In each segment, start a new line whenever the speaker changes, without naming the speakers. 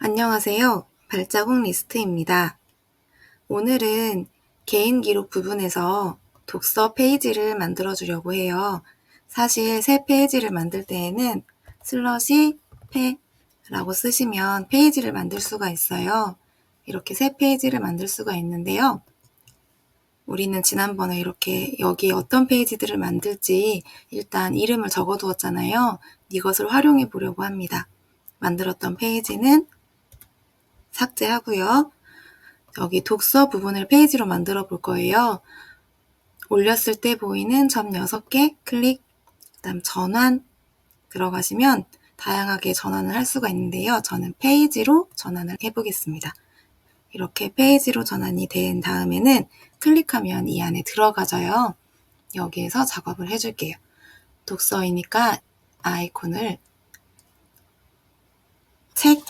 안녕하세요. 발자국 리스트입니다. 오늘은 개인 기록 부분에서 독서 페이지를 만들어 주려고 해요. 사실 새 페이지를 만들 때에는 슬러시 페라고 쓰시면 페이지를 만들 수가 있어요. 이렇게 새 페이지를 만들 수가 있는데요. 우리는 지난번에 이렇게 여기 어떤 페이지들을 만들지 일단 이름을 적어 두었잖아요. 이것을 활용해 보려고 합니다. 만들었던 페이지는 삭제하고요. 여기 독서 부분을 페이지로 만들어 볼 거예요. 올렸을 때 보이는 점 6개 클릭, 그다음 전환 들어가시면 다양하게 전환을 할 수가 있는데요. 저는 페이지로 전환을 해보겠습니다. 이렇게 페이지로 전환이 된 다음에는 클릭하면 이 안에 들어가져요. 여기에서 작업을 해줄게요. 독서이니까 아이콘을 책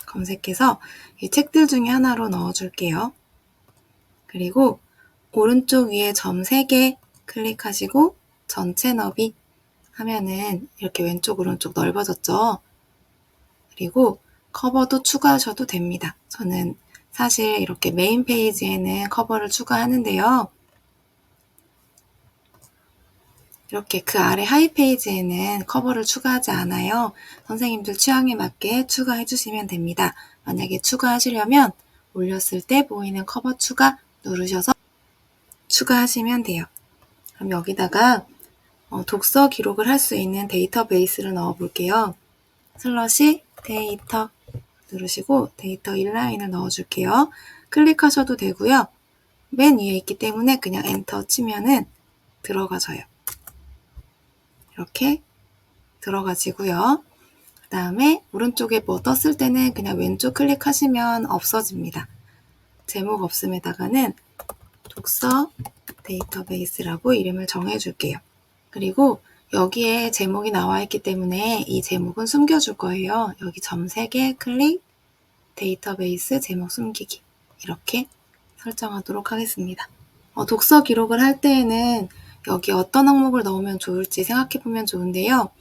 검색해서 이 책들 중에 하나로 넣어줄게요. 그리고 오른쪽 위에 점 3개 클릭하시고 전체 너비 하면은 이렇게 왼쪽 오른쪽 넓어졌죠. 그리고 커버도 추가하셔도 됩니다. 저는 사실 이렇게 메인 페이지에는 커버를 추가하는데요. 이렇게 그 아래 하이 페이지에는 커버를 추가하지 않아요. 선생님들 취향에 맞게 추가해 주시면 됩니다. 만약에 추가하시려면 올렸을 때 보이는 커버 추가 누르셔서 추가하시면 돼요. 그럼 여기다가 독서 기록을 할 수 있는 데이터베이스를 넣어 볼게요. 슬러시 데이터 누르시고 데이터 인라인을 넣어 줄게요. 클릭하셔도 되고요. 맨 위에 있기 때문에 그냥 엔터 치면은 들어가져요. 이렇게 들어가지고요. 그 다음에 오른쪽에 뭐 떴을 때는 그냥 왼쪽 클릭하시면 없어집니다. 제목 없음에다가는 독서 데이터베이스라고 이름을 정해줄게요. 그리고 여기에 제목이 나와 있기 때문에 이 제목은 숨겨줄 거예요. 여기 점 3개 클릭, 데이터베이스 제목 숨기기 이렇게 설정하도록 하겠습니다. 독서 기록을 할 때에는 여기 어떤 항목을 넣으면 좋을지 생각해 보면 좋은데요.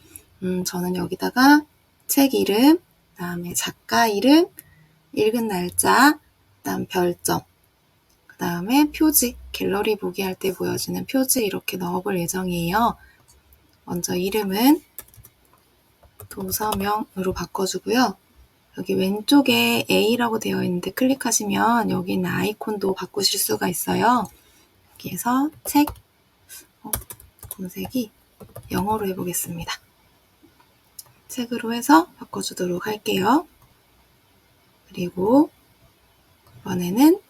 저는 여기다가 책 이름, 그 다음에 작가 이름, 읽은 날짜, 그 다음 별점, 그 다음에 표지, 갤러리 보기 할 때 보여지는 표지 이렇게 넣어볼 예정이에요. 먼저 이름은 도서명으로 바꿔주고요. 여기 왼쪽에 A라고 되어 있는데 클릭하시면 여기 있는 아이콘도 바꾸실 수가 있어요. 여기에서 책 검색이 영어로 해보겠습니다. 책으로 해서 바꿔주도록 할게요. 그리고 이번에는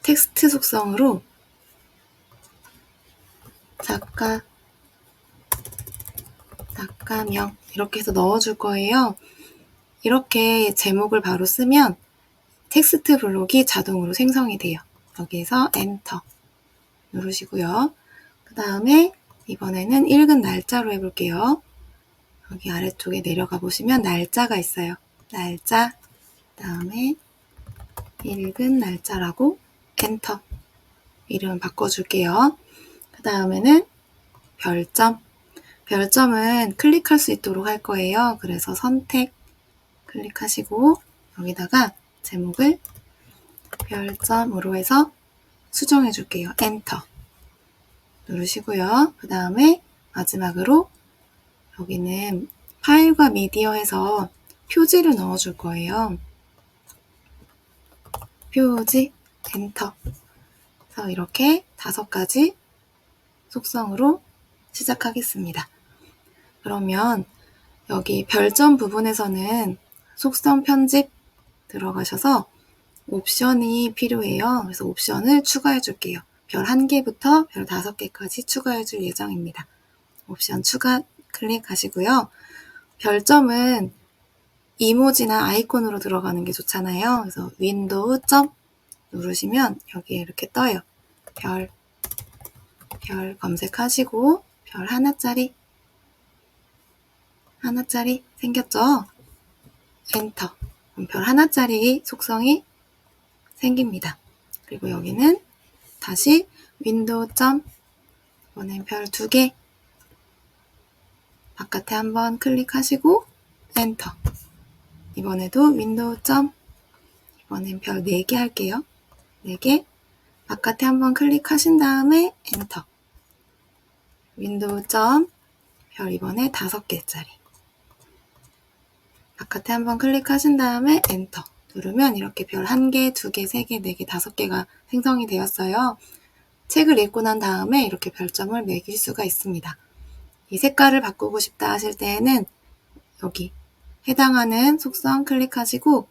텍스트 속성으로 작가명 이렇게 해서 넣어줄 거예요. 이렇게 제목을 바로 쓰면 텍스트 블록이 자동으로 생성이 돼요. 여기에서 엔터 누르시고요. 그 다음에 이번에는 읽은 날짜로 해볼게요. 여기 아래쪽에 내려가 보시면 날짜가 있어요. 날짜, 그 다음에 읽은 날짜라고 엔터 이름 바꿔줄게요. 그 다음에는 별점, 별점은 클릭할 수 있도록 할 거예요. 그래서 선택 클릭하시고 여기다가 제목을 별점으로 해서 수정해 줄게요. 엔터 누르시고요. 그 다음에 마지막으로 여기는 파일과 미디어에서 표지를 넣어 줄 거예요. 표지 엔터. 그래서 이렇게 5가지 속성으로 시작하겠습니다. 그러면 여기 별점 부분에서는 속성 편집 들어가셔서 옵션이 필요해요. 그래서 옵션을 추가해 줄게요. 별 1개부터 별 5개까지 추가해 줄 예정입니다. 옵션 추가 클릭하시고요. 별점은 이모지나 아이콘으로 들어가는 게 좋잖아요. 그래서 윈도우 점 누르시면 여기에 이렇게 떠요. 별 검색하시고 별 하나짜리 생겼죠? 엔터. 그럼 별 하나짜리 속성이 생깁니다. 그리고 여기는 다시 윈도우 점 이번엔 별 2개 바깥에 한번 클릭하시고 엔터 이번에도 윈도우 점, 이번엔 별 4개 할게요. 4개. 바깥에 한번 클릭하신 다음에 엔터. 윈도우 점, 별 이번에 5개짜리. 바깥에 한번 클릭하신 다음에 엔터. 누르면 이렇게 별 1개, 2개, 3개, 4개, 5개가 생성이 되었어요. 책을 읽고 난 다음에 이렇게 별점을 매길 수가 있습니다. 이 색깔을 바꾸고 싶다 하실 때에는 여기 해당하는 속성 클릭하시고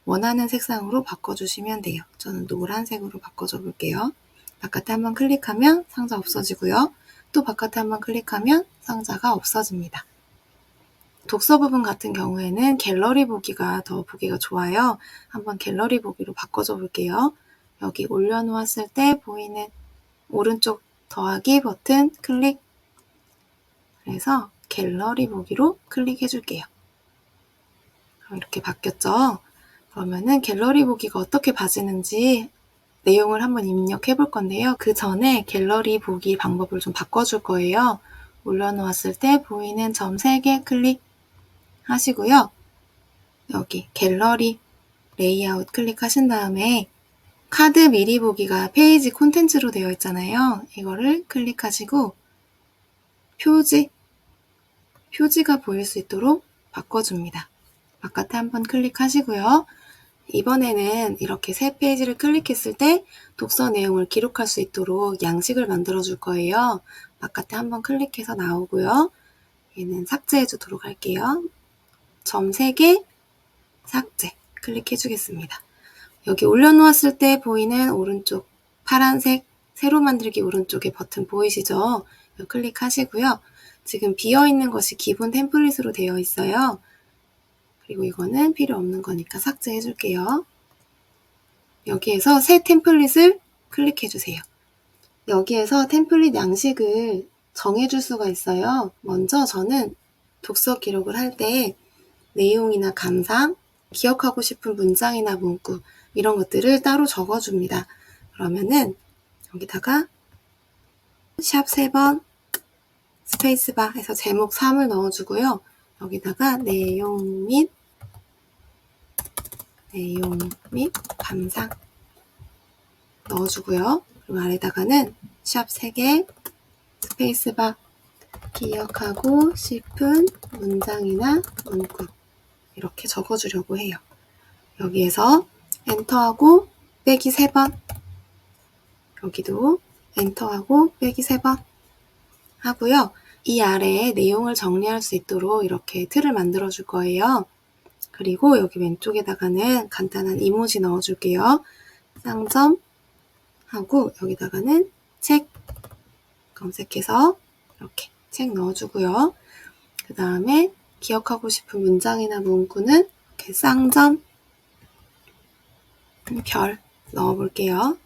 원하는 색상으로 바꿔주시면 돼요. 저는 노란색으로 바꿔줘 볼게요. 바깥에 한번 클릭하면 상자 없어지고요. 또 바깥에 한번 클릭하면 상자가 없어집니다. 독서 부분 같은 경우에는 갤러리 보기가 더 보기가 좋아요. 한번 갤러리 보기로 바꿔줘 볼게요. 여기 올려놓았을 때 보이는 오른쪽 더하기 버튼 클릭. 그래서 갤러리 보기로 클릭해 줄게요. 이렇게 바뀌었죠? 그러면은 갤러리 보기가 어떻게 봐지는지 내용을 한번 입력해 볼 건데요. 그 전에 갤러리 보기 방법을 좀 바꿔줄 거예요. 올려놓았을 때 보이는 점 3개 클릭 하시고요. 여기 갤러리 레이아웃 클릭하신 다음에 카드 미리 보기가 페이지 콘텐츠로 되어 있잖아요. 이거를 클릭하시고 표지가 보일 수 있도록 바꿔줍니다. 바깥에 한번 클릭하시고요. 이번에는 이렇게 새 페이지를 클릭했을 때 독서 내용을 기록할 수 있도록 양식을 만들어 줄 거예요. 바깥에 한번 클릭해서 나오고요. 얘는 삭제해 주도록 할게요. 점 3개 삭제 클릭해 주겠습니다. 여기 올려놓았을 때 보이는 오른쪽 파란색 새로 만들기 오른쪽에 버튼 보이시죠? 클릭하시고요. 지금 비어있는 것이 기본 템플릿으로 되어 있어요. 그리고 이거는 필요 없는 거니까 삭제해 줄게요. 여기에서 새 템플릿을 클릭해 주세요. 여기에서 템플릿 양식을 정해줄 수가 있어요. 먼저 저는 독서 기록을 할 때 내용이나 감상, 기억하고 싶은 문장이나 문구 이런 것들을 따로 적어줍니다. 그러면은 여기다가 샵 3번 스페이스바 해서 제목 3을 넣어주고요. 여기다가 내용 및 감상 넣어주고요. 그리고 아래다가는 샵 3개 스페이스바 기억하고 싶은 문장이나 문구 이렇게 적어주려고 해요. 여기에서 엔터하고 빼기 3번 여기도 엔터하고 빼기 3번 하고요. 이 아래에 내용을 정리할 수 있도록 이렇게 틀을 만들어 줄 거예요. 그리고 여기 왼쪽에다가는 간단한 이모지 넣어줄게요. 쌍점 하고 여기다가는 책 검색해서 이렇게 책 넣어주고요. 그 다음에 기억하고 싶은 문장이나 문구는 이렇게 쌍점 별 넣어볼게요.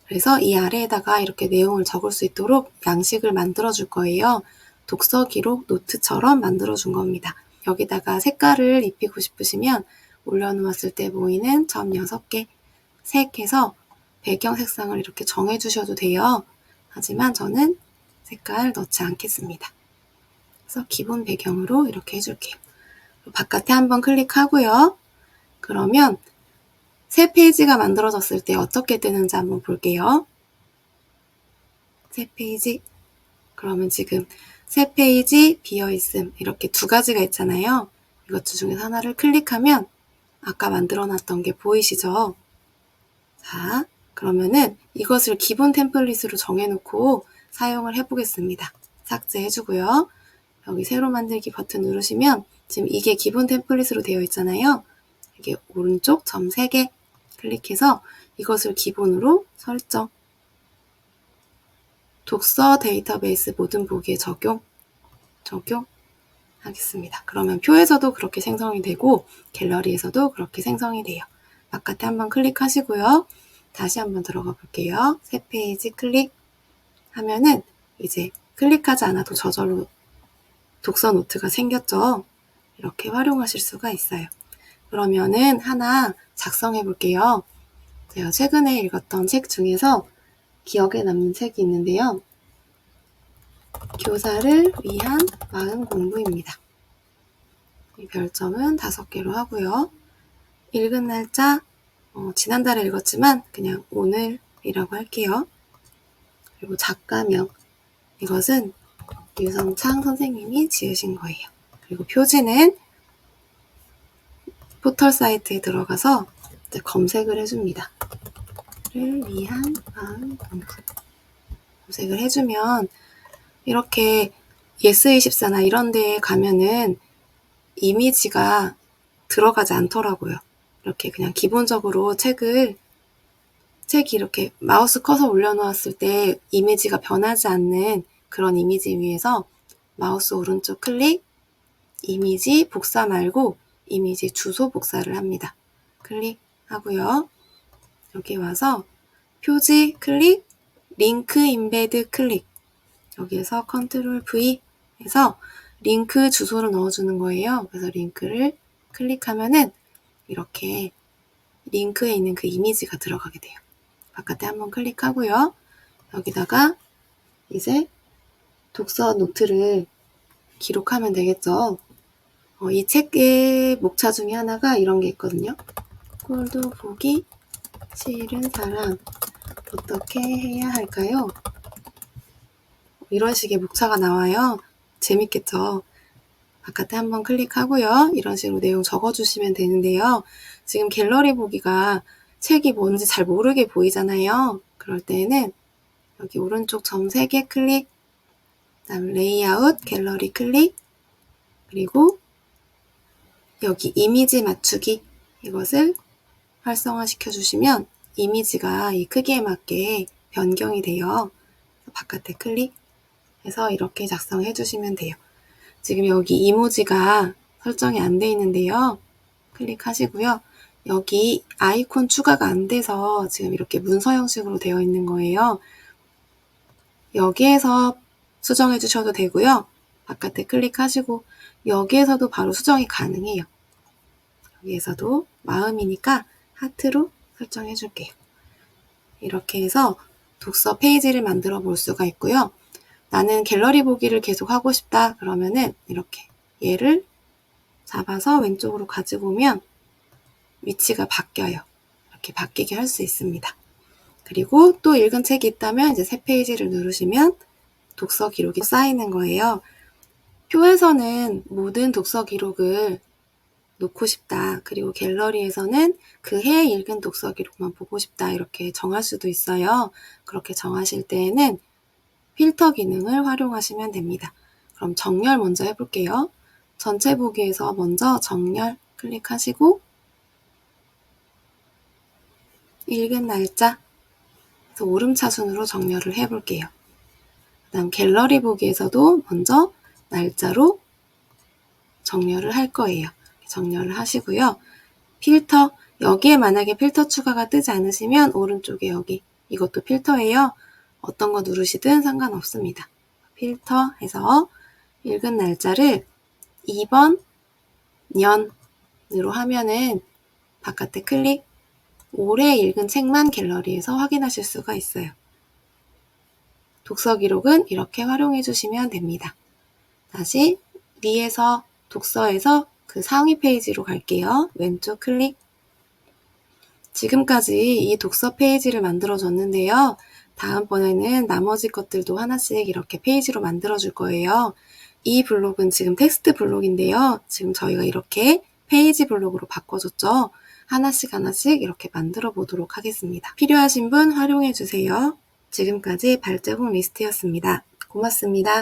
그래서 이 아래에다가 이렇게 내용을 적을 수 있도록 양식을 만들어 줄 거예요. 독서 기록 노트처럼 만들어 준 겁니다. 여기다가 색깔을 입히고 싶으시면 올려놓았을 때 보이는 점 6개 색해서 배경 색상을 이렇게 정해 주셔도 돼요. 하지만 저는 색깔 넣지 않겠습니다. 그래서 기본 배경으로 이렇게 해줄게요. 바깥에 한번 클릭하고요. 그러면 새 페이지가 만들어졌을 때 어떻게 뜨는지 한번 볼게요. 새 페이지. 그러면 지금 새 페이지 비어있음 이렇게 2가지가 있잖아요. 이것 중에서 하나를 클릭하면 아까 만들어놨던 게 보이시죠? 자, 그러면은 이것을 기본 템플릿으로 정해놓고 사용을 해보겠습니다. 삭제해주고요. 여기 새로 만들기 버튼 누르시면 지금 이게 기본 템플릿으로 되어 있잖아요. 이게 오른쪽 점 3개 클릭해서 이것을 기본으로 설정. 독서 데이터베이스 모든 보기에 적용하겠습니다. 그러면 표에서도 그렇게 생성이 되고 갤러리에서도 그렇게 생성이 돼요. 바깥에 한번 클릭하시고요. 다시 한번 들어가 볼게요. 새 페이지 클릭하면은 이제 클릭하지 않아도 저절로 독서 노트가 생겼죠. 이렇게 활용하실 수가 있어요. 그러면은 하나 작성해 볼게요. 제가 최근에 읽었던 책 중에서 기억에 남는 책이 있는데요. 교사를 위한 마음 공부입니다. 이 별점은 5개로 하고요. 읽은 날짜, 지난달에 읽었지만 그냥 오늘이라고 할게요. 그리고 작가명, 이것은 유성창 선생님이 지으신 거예요. 그리고 표지는 포털 사이트에 들어가서 이제 검색을 해줍니다. 를 위한 마음 공부. 검색을 해주면 이렇게 예스24나 이런 데에 가면은 이미지가 들어가지 않더라고요. 이렇게 그냥 기본적으로 책이 이렇게 마우스 커서 올려놓았을 때 이미지가 변하지 않는 그런 이미지 위에서 마우스 오른쪽 클릭, 이미지 복사 말고 이미지 주소 복사를 합니다. 클릭하고요. 여기 와서 표지 클릭, 링크 임베드 클릭. 여기에서 컨트롤 V 해서 링크 주소를 넣어주는 거예요. 그래서 링크를 클릭하면은 이렇게 링크에 있는 그 이미지가 들어가게 돼요. 바깥에 한번 클릭하고요. 여기다가 이제 독서 노트를 기록하면 되겠죠. 이 책의 목차 중에 하나가 이런 게 있거든요. 꼴도 보기 싫은 사람 어떻게 해야 할까요? 이런 식의 목차가 나와요. 재밌겠죠? 바깥에 한번 클릭하고요. 이런 식으로 내용 적어주시면 되는데요. 지금 갤러리 보기가 책이 뭔지 잘 모르게 보이잖아요. 그럴 때는 여기 오른쪽 점 3개 클릭, 그다음 레이아웃, 갤러리 클릭, 그리고 여기 이미지 맞추기, 이것을 활성화시켜 주시면 이미지가 이 크기에 맞게 변경이 돼요. 바깥에 클릭해서 이렇게 작성해 주시면 돼요. 지금 여기 이모지가 설정이 안 돼 있는데요. 클릭하시고요. 여기 아이콘 추가가 안 돼서 지금 이렇게 문서 형식으로 되어 있는 거예요. 여기에서 수정해 주셔도 되고요. 바깥에 클릭하시고 여기에서도 바로 수정이 가능해요. 여기에서도 마음이니까 하트로 설정해 줄게요. 이렇게 해서 독서 페이지를 만들어 볼 수가 있고요. 나는 갤러리 보기를 계속 하고 싶다 그러면은 이렇게 얘를 잡아서 왼쪽으로 가지고 오면 위치가 바뀌어요. 이렇게 바뀌게 할 수 있습니다. 그리고 또 읽은 책이 있다면 이제 새 페이지를 누르시면 독서 기록이 쌓이는 거예요. 표에서는 모든 독서 기록을 놓고 싶다. 그리고 갤러리에서는 그 해에 읽은 독서 기록만 보고 싶다. 이렇게 정할 수도 있어요. 그렇게 정하실 때에는 필터 기능을 활용하시면 됩니다. 그럼 정렬 먼저 해볼게요. 전체 보기에서 먼저 정렬 클릭하시고 읽은 날짜, 그래서 오름차순으로 정렬을 해볼게요. 그 다음 갤러리 보기에서도 먼저 날짜로 정렬을 할 거예요. 정렬을 하시고요. 필터, 여기에 만약에 필터 추가가 뜨지 않으시면 오른쪽에 여기 이것도 필터예요. 어떤 거 누르시든 상관없습니다. 필터 해서 읽은 날짜를 2번 년으로 하면은 바깥에 클릭, 올해 읽은 책만 갤러리에서 확인하실 수가 있어요. 독서 기록은 이렇게 활용해 주시면 됩니다. 다시 리에서 독서에서 그 상위 페이지로 갈게요. 왼쪽 클릭. 지금까지 이 독서 페이지를 만들어 줬는데요. 다음번에는 나머지 것들도 하나씩 이렇게 페이지로 만들어 줄 거예요. 이 블록은 지금 텍스트 블록인데요. 지금 저희가 이렇게 페이지 블록으로 바꿔줬죠. 하나씩 이렇게 만들어 보도록 하겠습니다. 필요하신 분 활용해 주세요. 지금까지 발제홍 리스트였습니다. 고맙습니다.